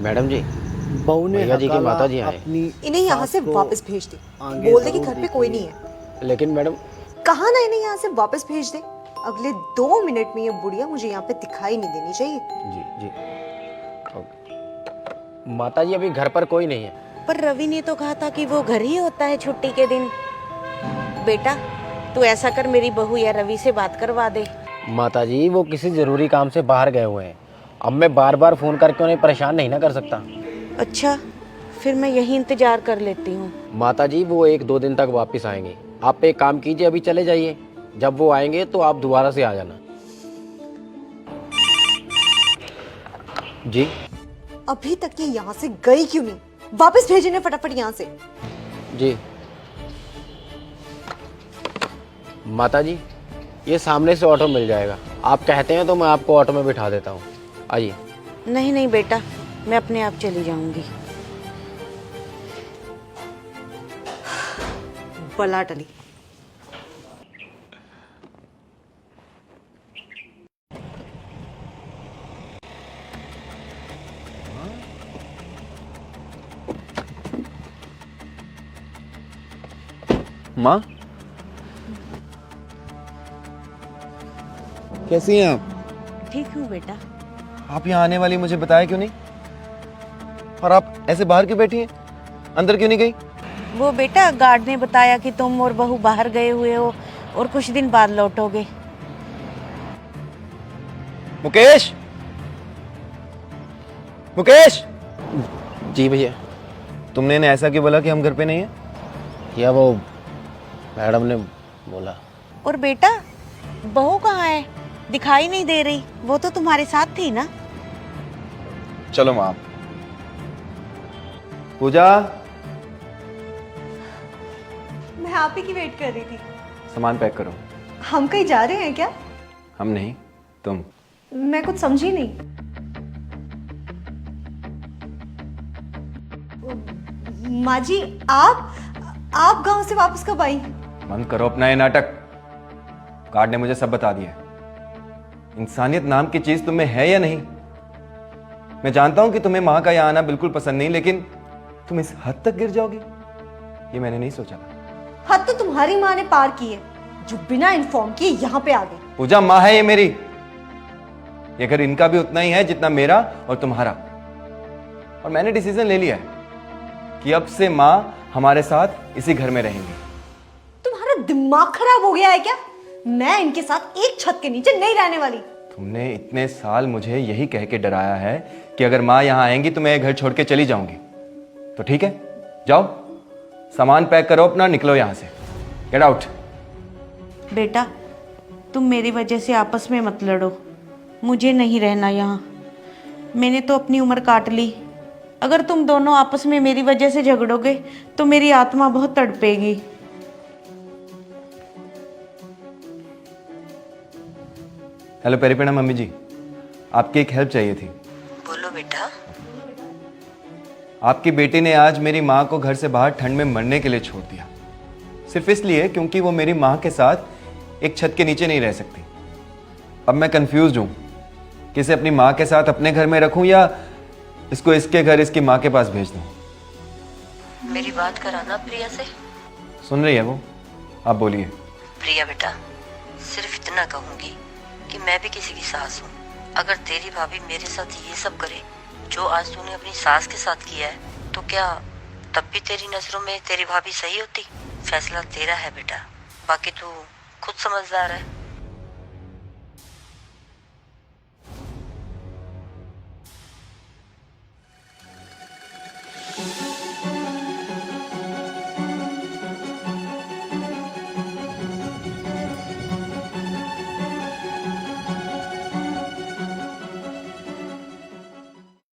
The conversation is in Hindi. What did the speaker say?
मैडम जी, बहू ने भैया जी की हकाला माता जी आए। अपनी इन्हें यहाँ सास से को वापस भेज दे। आगे बोल दे कि जरूर घर पे कोई नहीं दिखेगी। है। लेकिन मैडम। कहा ना इन्हें यहाँ से वापस भेज दे। अगले 2 मिनट में ये बुढ़िया मुझे यहाँ पे दिखाई नहीं देनी चाहिए। जी जी। माता जी, अभी घर पर कोई नहीं है। पर रवि ने तो कहा था कि वो घर ही होता है छुट्टी के दिन। बेटा तू ऐसा कर, मेरी बहू या रवि से बात करवा दे। माता जी, वो किसी ज़रूरी काम से बाहर गए हुए हैं। अब मैं बार बार फ़ोन करके उन्हें परेशान नहीं ना कर सकता। अच्छा, फिर मैं यही इंतजार कर लेती हूँ। माता जी, वो 1-2 दिन तक वापस आएंगे। आप एक काम कीजिए, अभी चले जाइए। जब वो आएंगे तो आप दोबारा से आ जाना। जी अभी तक ये यहाँ से गई क्यों नहीं? वापस भेज इन्हें फटाफट यहाँ से। जी। माता जी, ये सामने से ऑटो मिल जाएगा। आप कहते हैं तो मैं आपको ऑटो में बिठा देता हूँ। आइए। नहीं नहीं बेटा, मैं अपने आप चली जाऊंगी। बला टली। माँ, कैसी हैं आप? ठीक हूँ बेटा। आप यहाँ आने वाली मुझे बताया क्यों नहीं? और आप ऐसे बाहर क्यों बैठी हैं? अंदर क्यों नहीं गई? वो बेटा गार्ड ने बताया कि तुम और बहू बाहर गए हुए हो और कुछ दिन बाद लौटोगे। मुकेश, मुकेश, जी भैया। तुमने इन्हें ऐसा क्यों बोला कि हम घर पे नहीं हैं? या वो मैडम ने बोला। और बेटा बहू कहाँ है? दिखाई नहीं दे रही। वो तो तुम्हारे साथ थी ना। चलो माँ। पूजा, मैं आप ही की वेट कर रही थी। सामान पैक करो। हम कहीं जा रहे हैं क्या? हम नहीं, तुम। मैं कुछ समझी नहीं। माँ जी, आप गांव से वापस कब आई? बंद करो अपना ये नाटक। गार्ड ने मुझे सब बता दिया। इंसानियत नाम की चीज तुम्हें है या नहीं? मैं जानता हूं कि तुम्हें मां का यहाँ आना बिल्कुल पसंद नहीं, लेकिन तुम इस हद तक गिर जाओगी ये मैंने नहीं सोचा था। हद तो तुम्हारी माँ ने पार की है, जो बिना इन्फॉर्म किए यहाँ पे आ गई। पूजा, मां है ये मेरी। ये घर इनका भी उतना ही है जितना मेरा और तुम्हारा। और मैंने डिसीजन ले लिया है कि अब से मां हमारे साथ इसी घर में रहेंगी। तुम्हारा दिमाग खराब हो गया है क्या? मैं इनके साथ एक छत के नीचे नहीं रहने वाली। तुमने इतने साल मुझे यही कह के डराया है कि अगर मां यहां आएंगी तो मैं ये घर छोड़ के चली जाऊंगी। तो ठीक है, जाओ सामान पैक करो अपना, निकलो यहां से। Get out. बेटा तुम मेरी वजह से आपस में मत लड़ो। मुझे नहीं रहना यहाँ। मैंने तो अपनी उम्र काट ली। अगर तुम दोनों आपस में मेरी वजह से झगड़ोगे तो मेरी आत्मा बहुत तड़पेगी। हेलो पेरीपेणा मम्मी जी, आपकी एक हेल्प चाहिए थी। बोलो बेटा। आपकी बेटी ने आज मेरी माँ को घर से बाहर ठंड में मरने के लिए छोड़ दिया, सिर्फ इसलिए क्योंकि वो मेरी माँ के साथ एक छत के नीचे नहीं रह सकती। अब मैं कंफ्यूज हूँ कि इसे अपनी माँ के साथ अपने घर में रखूँ या इसको इसके घर इसकी माँ के पास भेज दूँ। मेरी बात कराना प्रिया से। सुन रही है वो? आप बोलिए। प्रिया बेटा, सिर्फ इतना कहूंगी कि मैं भी किसी की सास हूँ। अगर तेरी भाभी मेरे साथ ये सब करे जो आज तूने अपनी सास के साथ किया है, तो क्या तब भी तेरी नजरों में तेरी भाभी सही होती? फैसला तेरा है बेटा, बाकी तू खुद समझदार है।